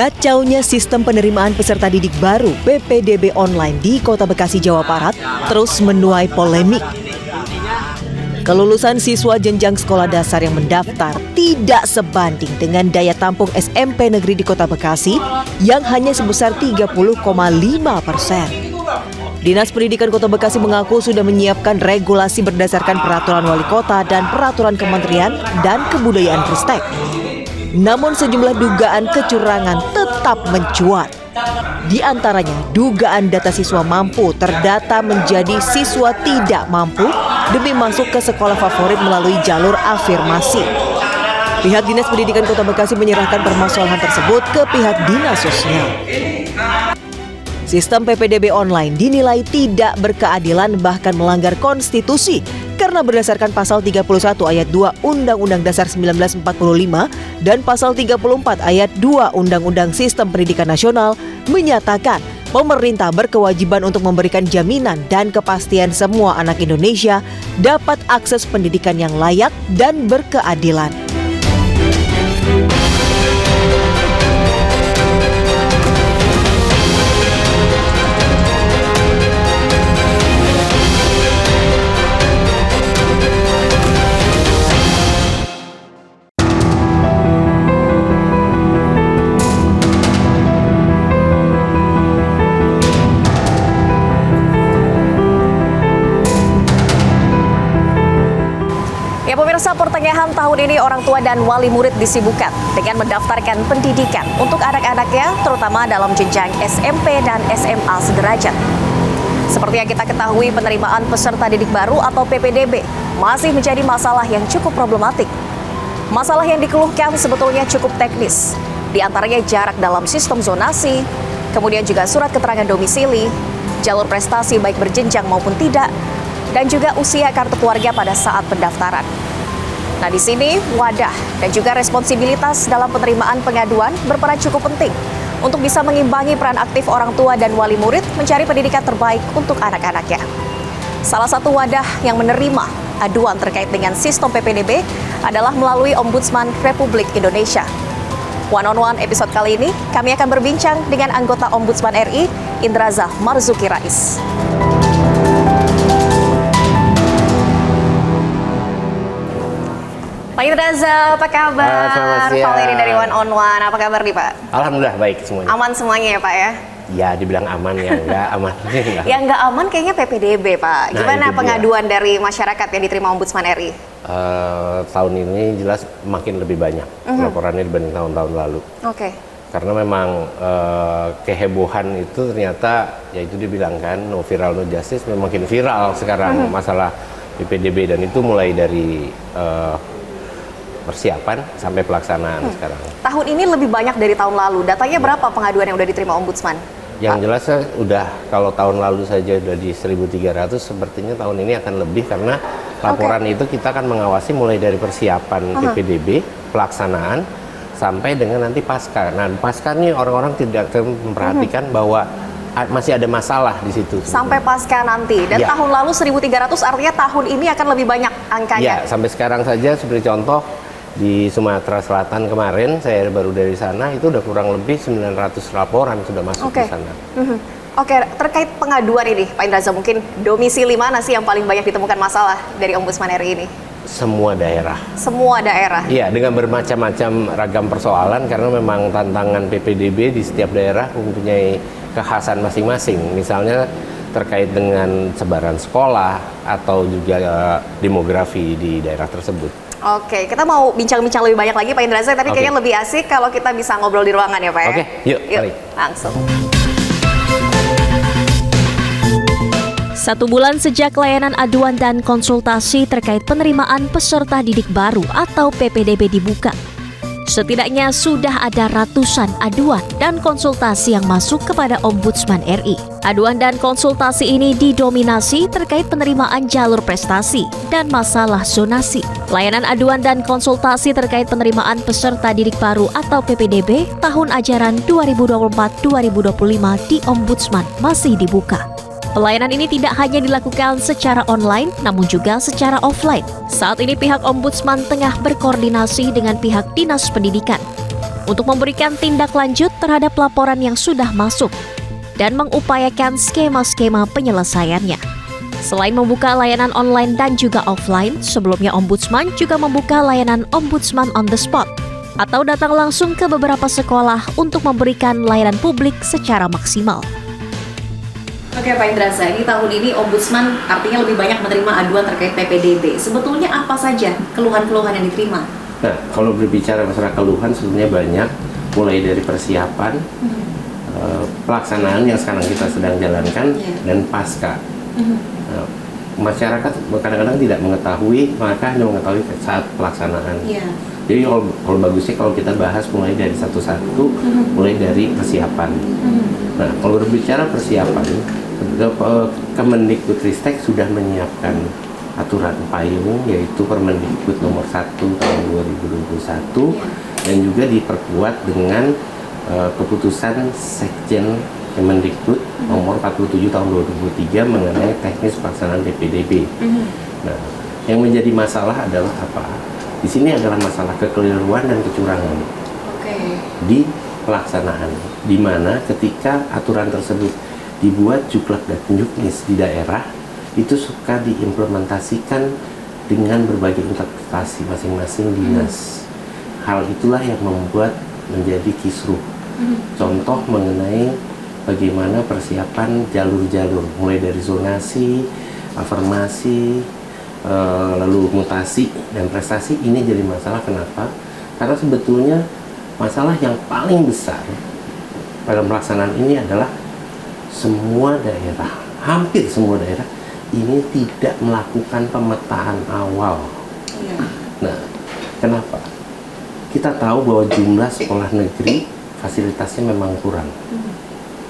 Kacaunya sistem penerimaan peserta didik baru PPDB online di Kota Bekasi, Jawa Barat terus menuai polemik. Kelulusan siswa jenjang sekolah dasar yang mendaftar tidak sebanding dengan daya tampung SMP negeri di Kota Bekasi yang hanya sebesar 30,5%. Dinas Pendidikan Kota Bekasi mengaku sudah menyiapkan regulasi berdasarkan peraturan wali kota dan peraturan Kementerian dan Kebudayaan Ristek. Namun sejumlah dugaan kecurangan tetap mencuat. Di antaranya, dugaan data siswa mampu terdata menjadi siswa tidak mampu demi masuk ke sekolah favorit melalui jalur afirmasi. Pihak Dinas Pendidikan Kota Bekasi menyerahkan permasalahan tersebut ke pihak Dinas Sosial. Sistem PPDB online dinilai tidak berkeadilan bahkan melanggar konstitusi karena berdasarkan pasal 31 ayat 2 Undang-Undang Dasar 1945 dan pasal 34 ayat 2 Undang-Undang Sistem Pendidikan Nasional menyatakan pemerintah berkewajiban untuk memberikan jaminan dan kepastian semua anak Indonesia dapat akses pendidikan yang layak dan berkeadilan. Ya pemirsa, pertengahan tahun ini orang tua dan wali murid disibukkan dengan mendaftarkan pendidikan untuk anak-anaknya, terutama dalam jenjang SMP dan SMA sederajat. Seperti yang kita ketahui, penerimaan peserta didik baru atau PPDB masih menjadi masalah yang cukup problematik. Masalah yang dikeluhkan sebetulnya cukup teknis, di antaranya jarak dalam sistem zonasi, kemudian juga surat keterangan domisili, jalur prestasi baik berjenjang maupun tidak, dan juga usia kartu keluarga pada saat pendaftaran. Nah, di sini wadah dan juga responsibilitas dalam penerimaan pengaduan berperan cukup penting untuk bisa mengimbangi peran aktif orang tua dan wali murid mencari pendidikan terbaik untuk anak-anaknya. Salah satu wadah yang menerima aduan terkait dengan sistem PPDB adalah melalui Ombudsman Republik Indonesia. One on One episode kali ini, kami akan berbincang dengan anggota Ombudsman RI, Indraza Marzuki Rais. Pak Indraza, apa kabar? Selamat siang. Pak ini dari One on One, apa kabar nih Pak? Alhamdulillah baik semuanya. Aman semuanya ya Pak ya? Ya dibilang aman, ya enggak aman. Yang enggak aman kayaknya PPDB Pak. Gimana pengaduan dari masyarakat yang diterima Ombudsman RI? Tahun ini jelas makin lebih banyak laporannya dibanding tahun-tahun lalu. Oke. Karena memang kehebohan itu ternyata, ya itu dibilangkan no viral no justice, makin viral sekarang masalah PPDB, dan itu mulai dari persiapan sampai pelaksanaan sekarang. Tahun ini lebih banyak dari tahun lalu. Datanya berapa pengaduan yang udah diterima Ombudsman? Yang jelas udah, kalau tahun lalu saja udah di 1.300, sepertinya tahun ini akan lebih karena laporan itu kita akan mengawasi mulai dari persiapan PPDB, pelaksanaan, sampai dengan nanti pasca. Nah, pasca nih orang-orang tidak memperhatikan bahwa masih ada masalah di situ. Sampai pasca nanti. Dan tahun lalu 1.300 artinya tahun ini akan lebih banyak angkanya. Ya, sampai sekarang saja seperti contoh di Sumatera Selatan kemarin, saya baru dari sana, itu udah kurang lebih 900 laporan sudah masuk ke sana. Oke, terkait pengaduan ini, Pak Indraza, mungkin domisili mana sih yang paling banyak ditemukan masalah dari Ombudsman RI ini? Semua daerah. Semua daerah? Iya, dengan bermacam-macam ragam persoalan, karena memang tantangan PPDB di setiap daerah mempunyai kekhasan masing-masing. Misalnya terkait dengan sebaran sekolah atau juga demografi di daerah tersebut. Oke, kita mau bincang-bincang lebih banyak lagi Pak Indraza, tapi kayaknya lebih asik kalau kita bisa ngobrol di ruangan ya Pak ya? Oke, yuk. Langsung. 1 bulan sejak layanan aduan dan konsultasi terkait penerimaan peserta didik baru atau PPDB dibuka, setidaknya sudah ada ratusan aduan dan konsultasi yang masuk kepada Ombudsman RI. Aduan dan konsultasi ini didominasi terkait penerimaan jalur prestasi dan masalah zonasi. Layanan aduan dan konsultasi terkait penerimaan peserta didik baru atau PPDB tahun ajaran 2024-2025 di Ombudsman masih dibuka. Pelayanan ini tidak hanya dilakukan secara online, namun juga secara offline. Saat ini pihak Ombudsman tengah berkoordinasi dengan pihak Dinas Pendidikan untuk memberikan tindak lanjut terhadap laporan yang sudah masuk dan mengupayakan skema-skema penyelesaiannya. Selain membuka layanan online dan juga offline, sebelumnya Ombudsman juga membuka layanan Ombudsman on the spot atau datang langsung ke beberapa sekolah untuk memberikan layanan publik secara maksimal. Oke Pak Indraza, ini tahun ini Ombudsman artinya lebih banyak menerima aduan terkait PPDB. Sebetulnya apa saja keluhan-keluhan yang diterima? Nah, kalau berbicara masalah keluhan sebenarnya banyak, mulai dari persiapan, pelaksanaan yang sekarang kita sedang jalankan, dan pasca. Nah, masyarakat kadang-kadang tidak mengetahui, maka hanya mengetahui saat pelaksanaan. Jadi kalau bagusnya kalau kita bahas mulai dari satu-satu, mulai dari persiapan. Nah, kalau berbicara persiapan, Kemendikbudristek sudah menyiapkan aturan payung, yaitu Permendikbud nomor 1 tahun 2021, dan juga diperkuat dengan keputusan Sekjen Kemendikbud nomor 47 tahun 2023 mengenai teknis pelaksanaan PPDB. Nah, yang menjadi masalah adalah apa? Di sini adalah masalah kekeliruan dan kecurangan di pelaksanaan, di mana ketika aturan tersebut dibuat juklak dan juknis di daerah, itu suka diimplementasikan dengan berbagai interpretasi masing-masing dinas. Hal itulah yang membuat menjadi kisruh. Contoh mengenai bagaimana persiapan jalur-jalur, mulai dari zonasi, afirmasi, lalu mutasi dan prestasi. Ini jadi masalah. Kenapa? Karena sebetulnya masalah yang paling besar pada pelaksanaan ini adalah semua daerah, hampir semua daerah ini tidak melakukan pemetaan awal. Nah, kenapa? Kita tahu bahwa jumlah sekolah negeri fasilitasnya memang kurang.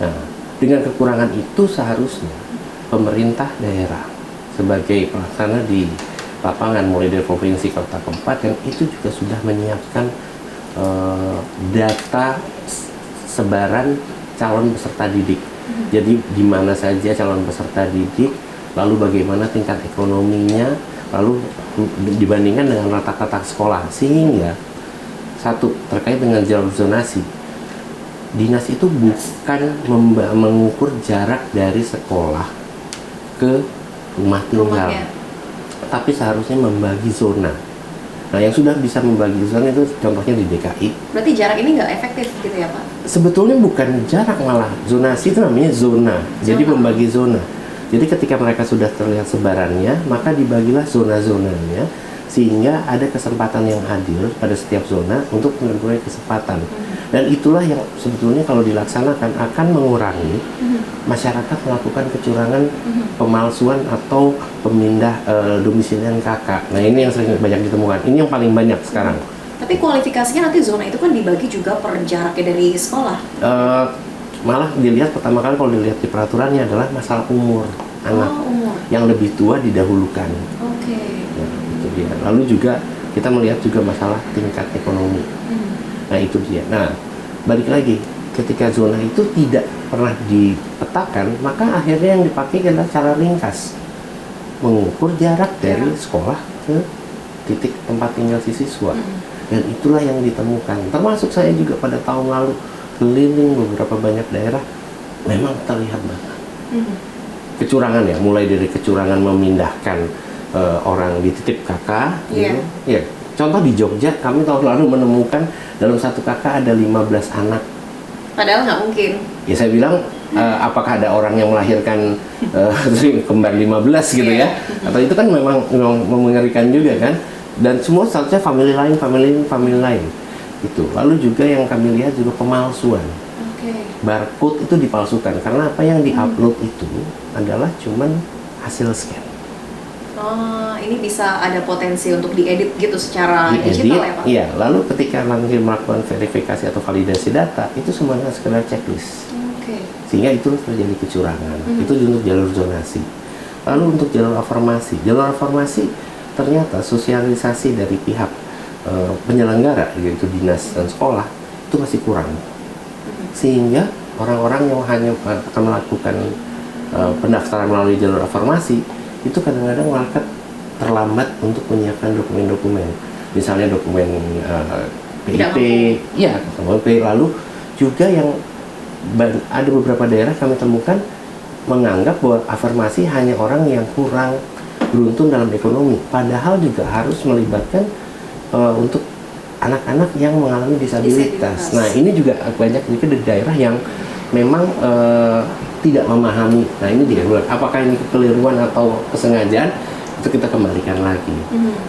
Nah, dengan kekurangan itu seharusnya pemerintah daerah sebagai pelaksana di lapangan, mulai dari provinsi, kota, kabupaten, itu juga sudah menyiapkan data sebaran calon peserta didik. Jadi di mana saja calon peserta didik, lalu bagaimana tingkat ekonominya, lalu dibandingkan dengan rata-rata sekolah. Sehingga satu, terkait dengan jalur zonasi, dinas itu bukan mengukur jarak dari sekolah ke rumah tinggal, tapi seharusnya membagi zona. Nah, yang sudah bisa membagi zona itu contohnya di DKI. Berarti jarak ini nggak efektif gitu ya Pak? Sebetulnya bukan jarak, malah zonasi itu namanya zona. Jadi membagi zona. Jadi ketika mereka sudah terlihat sebarannya, maka dibagilah zona-zonanya, sehingga ada kesempatan yang adil pada setiap zona untuk mempunyai kesempatan. Dan itulah yang sebetulnya kalau dilaksanakan akan mengurangi masyarakat melakukan kecurangan, pemalsuan atau pemindah domisilian kakak. Nah, ini yang sering banyak ditemukan. Ini yang paling banyak sekarang. Tapi kualifikasinya nanti zona itu kan dibagi juga per jaraknya dari sekolah. Malah dilihat pertama kali kalau dilihat di peraturannya adalah masalah umur anak. Umur. Yang lebih tua didahulukan. Nah, itu dia. Lalu juga kita melihat juga masalah tingkat ekonomi. Nah, itu dia. Nah, balik lagi, ketika zona itu tidak pernah dipetakan, maka akhirnya yang dipakai adalah cara ringkas, mengukur jarak dari sekolah ke titik tempat tinggal si siswa. Dan itulah yang ditemukan. Termasuk saya juga pada tahun lalu keliling beberapa banyak daerah, memang terlihat banget kecurangan ya, mulai dari kecurangan memindahkan orang di titip kakak, gitu. Ya. Contoh di Jogja, kami tahun lalu menemukan dalam satu kakak ada 15 anak. Padahal nggak mungkin. Ya saya bilang, apakah ada orang yang melahirkan kembar 15 gitu ya? Atau itu kan memang mengerikan juga kan? Dan semua statusnya family lain. Itu. Lalu juga yang kami lihat juga pemalsuan. Barcode itu dipalsukan karena apa yang diupload itu adalah cuman hasil scan. Oh, ini bisa ada potensi untuk diedit gitu secara digital ya Pak? Iya, lalu ketika nanti melakukan verifikasi atau validasi data, itu semuanya sekedar checklist. Sehingga itu terjadi kecurangan. Itu untuk jalur zonasi. Lalu untuk jalur afirmasi ternyata sosialisasi dari pihak penyelenggara, yaitu dinas dan sekolah, itu masih kurang. Sehingga orang-orang yang hanya akan melakukan pendaftaran melalui jalur afirmasi itu kadang-kadang malah terlambat untuk menyiapkan dokumen-dokumen, misalnya dokumen PIP, ya PIP. Lalu juga yang ada beberapa daerah kami temukan menganggap bahwa afirmasi hanya orang yang kurang beruntung dalam ekonomi, padahal juga harus melibatkan untuk anak-anak yang mengalami disabilitas. Nah, ini juga banyak juga di daerah yang memang tidak memahami. Nah, ini dia, apakah ini kekeliruan atau kesengajaan, itu kita kembalikan lagi.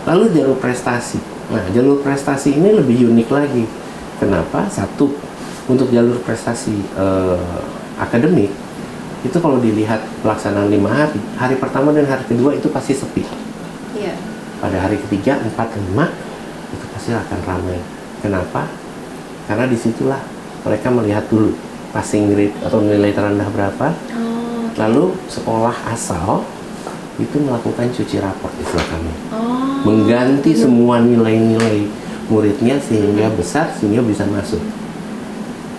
Lalu jalur prestasi. Nah, jalur prestasi ini lebih unik lagi. Kenapa? Satu, untuk jalur prestasi akademik, itu kalau dilihat pelaksanaan 5 hari, hari pertama dan hari kedua itu pasti sepi. Iya. Pada hari ketiga, 4, 5, itu pasti akan ramai. Kenapa? Karena disitulah mereka melihat dulu passing grade atau nilai terendah berapa. Lalu sekolah asal itu melakukan cuci raport istilah kami. Mengganti semua nilai-nilai muridnya sehingga besar, sehingga bisa masuk.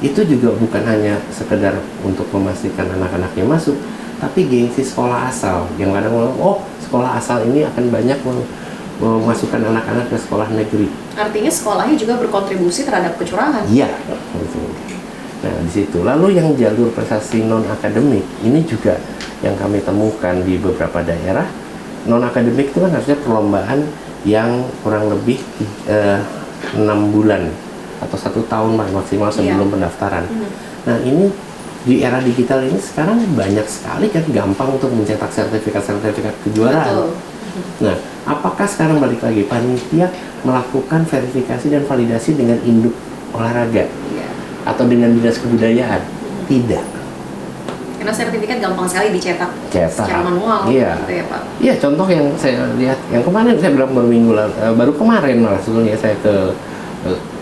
Itu juga bukan hanya sekedar untuk memastikan anak-anaknya masuk, tapi gengsi sekolah asal yang kadang ngomong, sekolah asal ini akan banyak memasukkan anak-anak ke sekolah negeri. Artinya sekolahnya juga berkontribusi terhadap kecurangan. Iya. Nah, di situ. Lalu yang jalur prestasi non akademik ini juga yang kami temukan di beberapa daerah. Non akademik itu kan harusnya perlombaan yang kurang lebih 6 bulan atau 1 tahun maksimal sebelum pendaftaran. Nah, ini di era digital ini sekarang banyak sekali kan, gampang untuk mencetak sertifikat-sertifikat kejuaraan. Nah, apakah sekarang balik lagi panitia melakukan verifikasi dan validasi dengan induk olahraga atau dengan dinas kebudayaan? Tidak. Karena sertifikat gampang sekali dicetak secara manual, gitu ya Pak? Iya, contoh yang saya lihat, yang kemarin saya bilang baru kemarin malah sebetulnya saya ke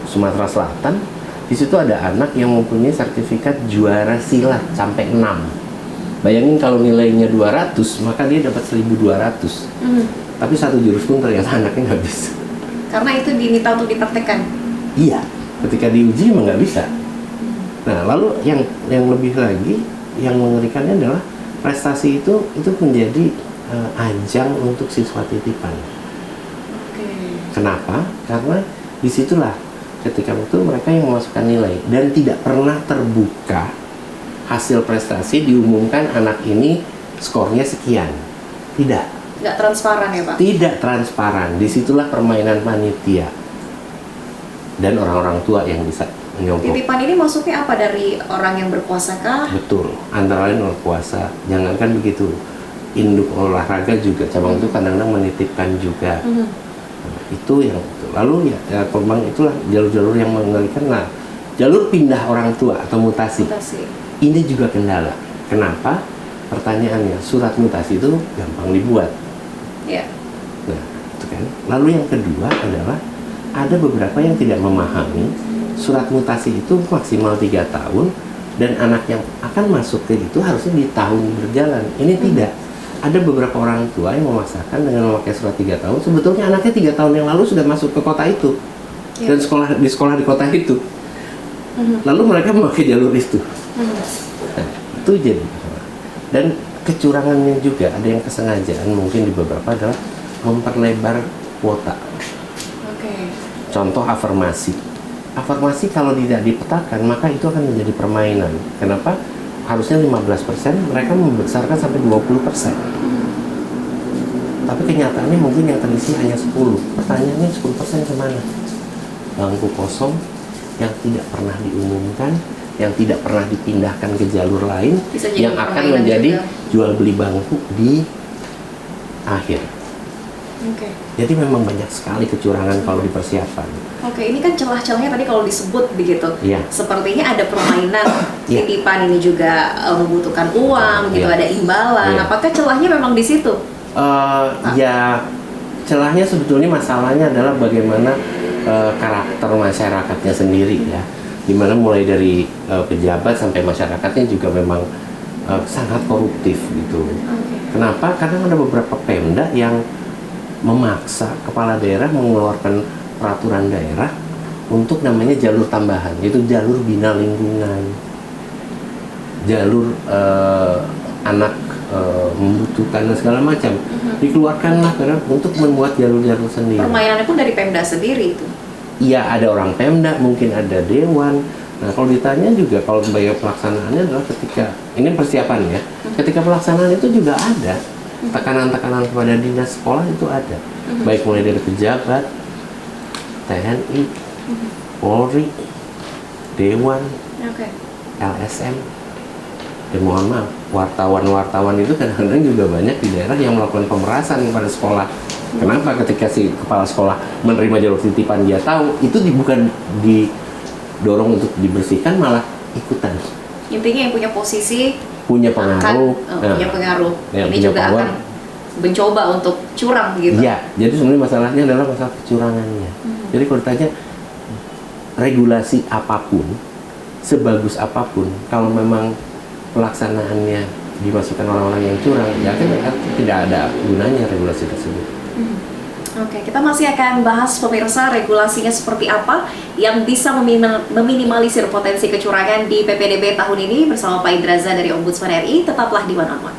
Sumatera Selatan. Di situ ada anak yang mempunyai sertifikat juara silat sampai 6. Bayangin kalau nilainya 200, maka dia dapat 1.200. Tapi satu jurus pun ternyata anaknya nggak bisa. Karena itu diminta untuk dipraktekkan? Iya, ketika diuji emang nggak bisa. Nah, lalu yang lebih lagi, yang mengerikannya adalah prestasi itu menjadi ajang untuk siswa titipan. Kenapa? Karena disitulah ketika itu mereka yang memasukkan nilai dan tidak pernah terbuka hasil prestasi diumumkan anak ini skornya sekian. Tidak. Nggak transparan ya Pak? Tidak transparan. Disitulah permainan panitia dan orang-orang tua yang bisa menyogok. Titipan ini maksudnya apa, dari orang yang berkuasa kah? Betul. Antara lain orang kuasa. Jangankan begitu, induk olahraga juga cabang itu kadang-kadang menitipkan juga. Nah, itu yang betul. Lalu ya korban itulah jalur-jalur yang mengerikan. Nah, jalur pindah orang tua atau mutasi. Ini juga kendala. Kenapa? Pertanyaannya, surat mutasi itu gampang dibuat. Iya. Nah, itu kan. Lalu yang kedua adalah ada beberapa yang tidak memahami surat mutasi itu maksimal 3 tahun dan anak yang akan masuk ke itu harusnya di tahun berjalan. Ini tidak. Ada beberapa orang tua yang memaksakan dengan memakai surat 3 tahun. Sebetulnya anaknya 3 tahun yang lalu sudah masuk ke kota itu dan sekolah di kota itu. Lalu mereka memakai jalur itu. Nah, itu jadi. Dan kecurangannya juga ada yang kesengajaan mungkin di beberapa adalah memperlebar kuota. Contoh afirmasi. Afirmasi kalau tidak dipetakan maka itu akan menjadi permainan. Kenapa? Harusnya 15%, mereka membesarkan sampai 20%. Tapi kenyataannya mungkin yang terisi hanya 10. Pertanyaannya 10% kemana? Bangku kosong yang tidak pernah diumumkan, yang tidak pernah dipindahkan ke jalur lain, yang akan menjadi jual beli bangku di akhir. Jadi memang banyak sekali kecurangan kalau di persiapan. Ini kan celah-celahnya tadi kalau disebut begitu. Sepertinya ada permainan titipan ini juga membutuhkan uang, gitu, ada imbalan. Apakah celahnya memang di situ? Ya, celahnya sebetulnya masalahnya adalah bagaimana karakter masyarakatnya sendiri ya. Dimana mulai dari pejabat sampai masyarakatnya juga memang sangat koruptif gitu. Kenapa? Karena ada beberapa Pemda yang memaksa kepala daerah mengeluarkan peraturan daerah untuk namanya jalur tambahan, yaitu jalur bina lingkungan, jalur anak membutuhkan dan segala macam. Dikeluarkanlah karena untuk membuat jalur-jalur sendiri. Permainannya pun dari Pemda sendiri itu. ya ada orang Pemda, mungkin ada Dewan. Nah, kalau ditanya juga, kalau sebagai pelaksanaannya adalah ketika, ini persiapan ya, ketika pelaksanaan itu juga ada tekanan-tekanan kepada dinas sekolah itu ada. Baik mulai dari pejabat, TNI, Polri, Dewan, LSM, dan mohon maaf, wartawan-wartawan itu kadang-kadang juga banyak di daerah yang melakukan pemerasan kepada sekolah. Kenapa? Ketika si kepala sekolah menerima jalur titipan, dia tahu itu bukan didorong untuk dibersihkan, malah ikutan. Intinya yang punya posisi Punya pengaruh. punya pengaruh. Ya, Ini punya juga power. akan mencoba untuk curang gitu. Iya, jadi sebenarnya masalahnya adalah masalah kecurangannya. Jadi kalau ditanya regulasi apapun, sebagus apapun, kalau memang pelaksanaannya dimasukkan orang-orang yang curang, ya kan tidak ada gunanya regulasi tersebut. Oke, kita masih akan bahas pemirsa regulasinya seperti apa yang bisa meminimalisir potensi kecurangan di PPDB tahun ini bersama Pak Indraza dari Ombudsman RI. Tetaplah di One on One.